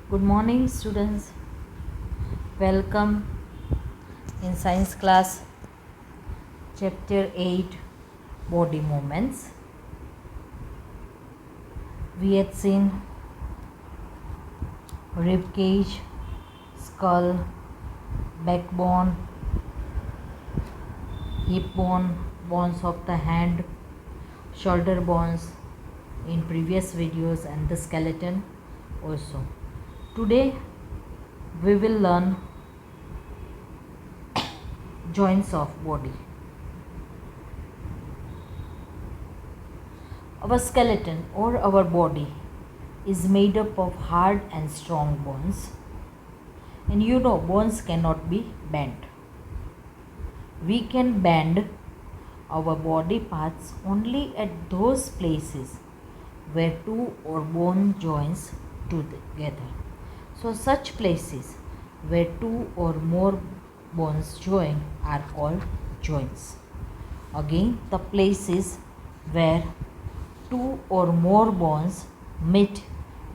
Good morning, students. Welcome in science class, chapter 8 Body Movements. We had seen rib cage, skull, backbone, hip bone, bones of the hand, shoulder bones in previous videos, and the skeleton also. Today we will learn joints of body. Our skeleton or our body is made up of hard and strong bones, and bones cannot be bent. We can bend our body parts only at those places where two or bone joins together. So such places where two or more bones join are called joints. Again, the places where two or more bones meet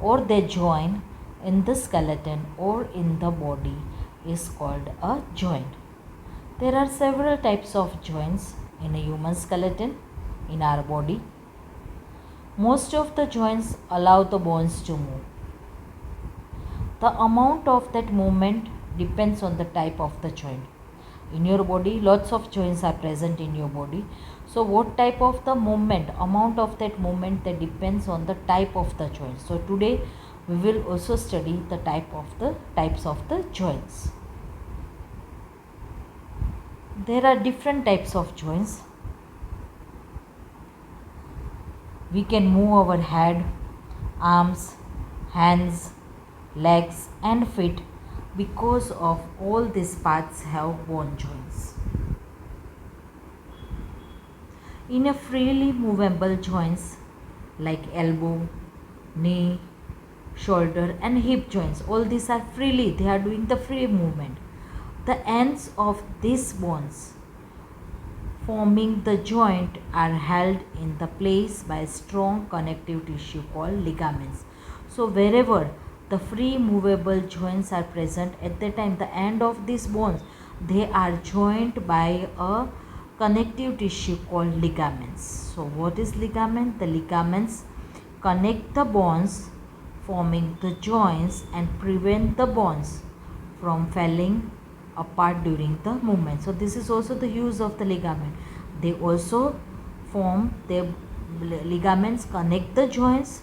or they join in the skeleton or in the body is called a joint. There are several types of joints in a human skeleton in our body. Most of the joints allow the bones to move. The amount of that movement depends on the type of the joint. In your body, lots of joints are present in your body. So what type of the movement, amount of that movement, that depends on the type of the joint. So today we will also study the types of the joints. There are different types of joints. We can move our head, arms, hands, legs and feet because of all these parts have bone joints. In a freely movable joints like elbow, knee, shoulder and hip joints, all these are freely, they are doing the free movement. The ends of these bones forming the joint are held in the place by strong connective tissue called ligaments. So wherever the free movable joints are present, at the time the end of these bones, they are joined by a connective tissue called ligaments. So what is ligament? The ligaments connect the bones forming the joints and prevent the bones from falling apart during the movement. So this is also the use of the ligament. They also form, their ligaments connect the joints,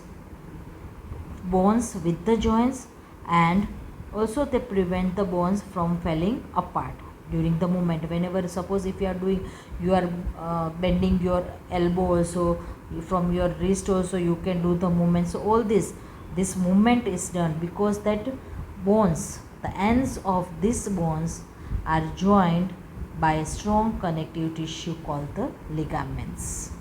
bones with the joints, and also they prevent the bones from falling apart during the movement. Whenever, suppose if you are bending your elbow also, from your wrist also you can do the movement. So all this movement is done because that bones, the ends of these bones are joined by a strong connective tissue called the ligaments.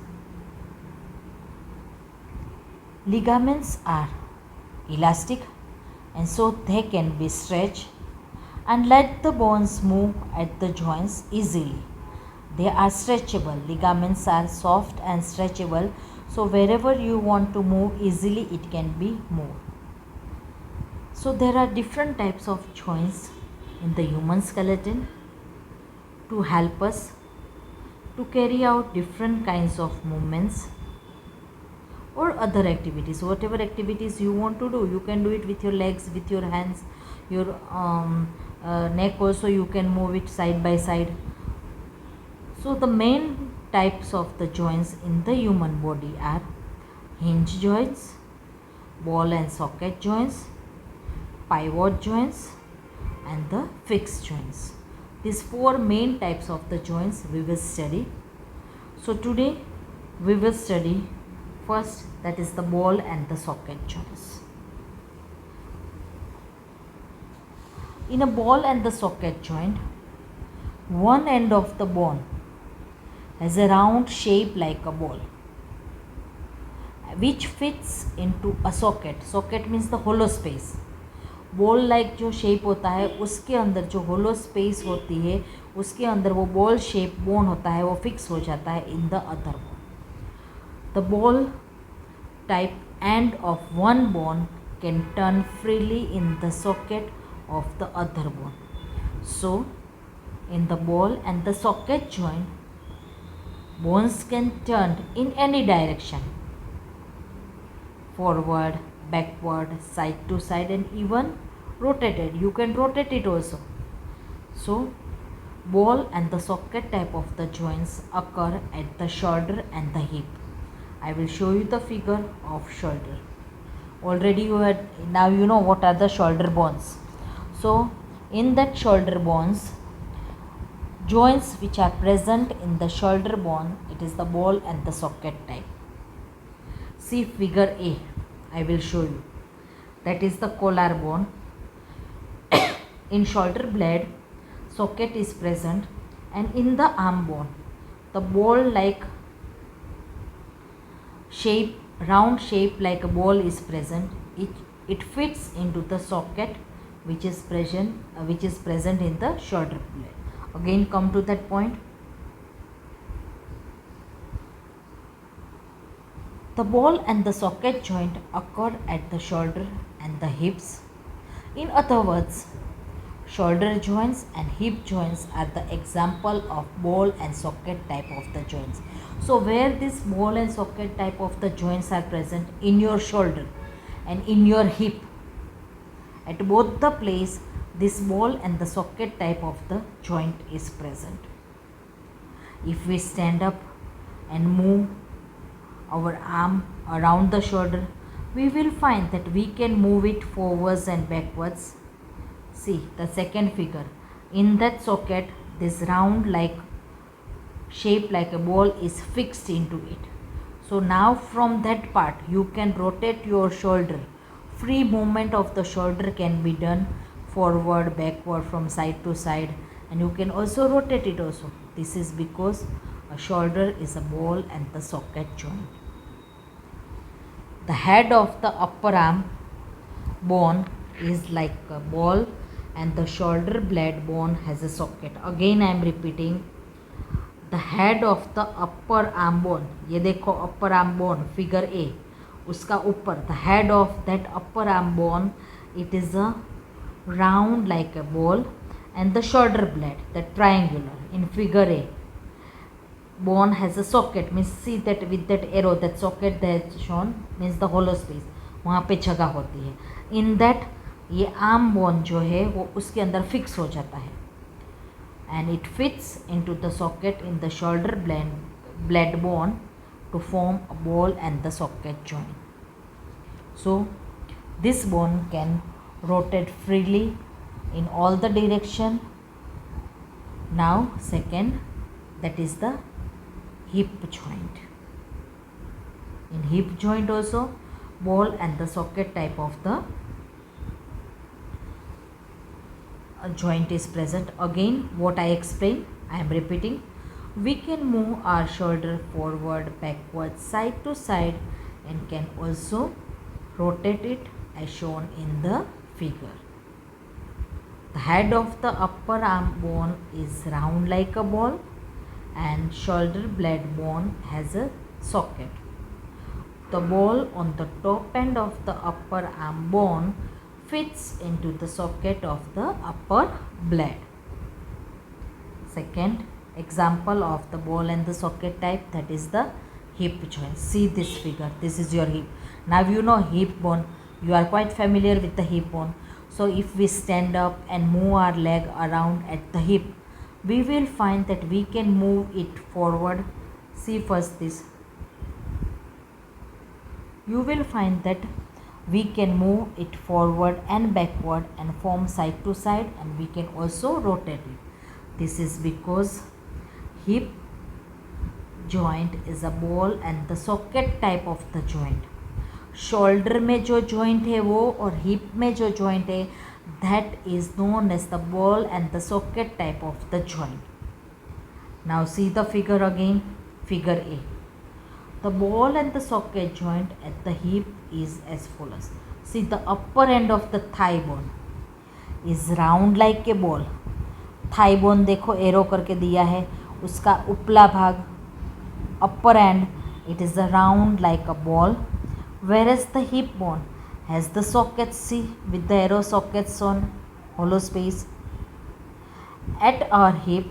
Ligaments are elastic and so they can be stretched and let the bones move at the joints easily. They are stretchable. Ligaments are soft and stretchable, so wherever you want to move easily it can be moved. So there are different types of joints in the human skeleton to help us to carry out different kinds of movements or other activities. Whatever activities you want to do, you can do it with your legs, with your hands, your neck also you can move it side by side. So the main types of the joints in the human body are hinge joints, ball and socket joints, pivot joints and the fixed joints. These four main types of the joints we will study. So today we will study first, that is the ball and the socket joints. In a ball and the socket joint, one end of the bone has a round shape like a ball which fits into a socket. Socket means the hollow space. Ball like जो shape होता है उसके अंदर जो होलो space होती है उसके अंदर वो बॉल शेप बोन होता है, वो फिक्स हो जाता है in the other bone. The ball type end of one bone can turn freely in the socket of the other bone. So, in the ball and the socket joint, bones can turn in any direction, forward, backward, side to side, and even rotated. You can rotate it also. So, ball and the socket type of the joints occur at the shoulder and the hip. I will show you the figure of shoulder. Already you had, now you know what are the shoulder bones. So in that shoulder bones, joints which are present in the shoulder bone, it is the ball and the socket type. See figure A, I will show you. That is the collarbone. In shoulder blade, socket is present, and in the arm bone, the ball like shape, round shape like a ball is present. It fits into the socket which is present in the shoulder blade. Again come to that point. The ball and the socket joint occur at the shoulder and the hips. In other words, shoulder joints and hip joints are the example of ball and socket type of the joints. So where this ball and socket type of the joints are present, in your shoulder and in your hip, at both the place this ball and the socket type of the joint is present. If we stand up and move our arm around the shoulder, we will find that we can move it forwards and backwards. See the second figure. In that socket, this round like shape like a ball is fixed into it. So now from that part you can rotate your shoulder. Free movement of the shoulder can be done forward, backward, from side to side, and you can also rotate it also. This is because a shoulder is a ball and the socket joint. The head of the upper arm bone is like a ball and the shoulder blade bone has a socket. Again I am repeating, the head of the upper arm bone, ये देखो upper arm bone figure A, उसका ऊपर, the head of that upper arm bone, it is a round like a ball, and the shoulder blade, the triangular in figure A, bone has a socket, means see that with that arrow, that socket that is shown means the hollow space, वहाँ पे जगह होती है. In that ये arm bone जो है वो उसके अंदर फिक्स हो जाता है, and it fits into the socket in the shoulder blade bone to form a ball and the socket joint. So this bone can rotate freely in all the direction. Now second, that is the hip joint. In hip joint also, ball and the socket type of the joint is present. Again what I explained, I am repeating. We can move our shoulder forward, backward, side to side, and can also rotate it as shown in the figure. The head of the upper arm bone is round like a ball, and shoulder blade bone has a socket. The ball on the top end of the upper arm bone fits into the socket of the upper blade. Second example of the ball and the socket type, that is the hip joint. See this figure, this is your hip. Now you know hip bone, you are quite familiar with the hip bone. So if we stand up and move our leg around at the hip, we will find that we can move it forward. See first this, you will find that we can move it forward and backward and form side to side, and we can also rotate it. This is because hip joint is a ball and the socket type of the joint. Shoulder में जो joint है वो और hip में जो joint है, that is known as the ball and the socket type of the joint. Now see the figure again, figure A. The ball and the socket joint at the hip is as follows. See the upper end of the thigh bone is round like a ball. Thigh bone देखो arrow करके दिया है, उसका उपला भाग upper end, it is a round like a ball, whereas the hip bone has the sockets, see, with the arrow sockets on hollow space. At our hip,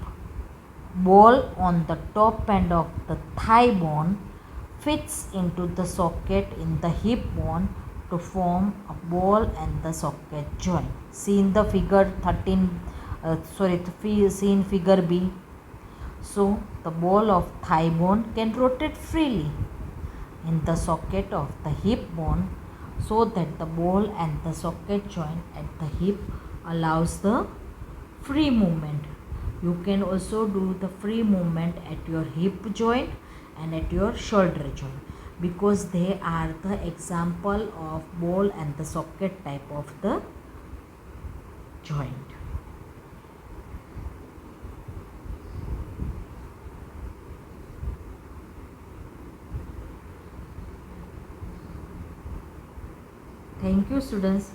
ball on the top end of the thigh bone fits into the socket in the hip bone to form a ball and the socket joint. See in the figure 13, see in figure B. So the ball of thigh bone can rotate freely in the socket of the hip bone, so that the ball and the socket joint at the hip allows the free movement. You can also do the free movement at your hip joint and at your shoulder joint, because they are the example of ball and the socket type of the joint. Thank you, students.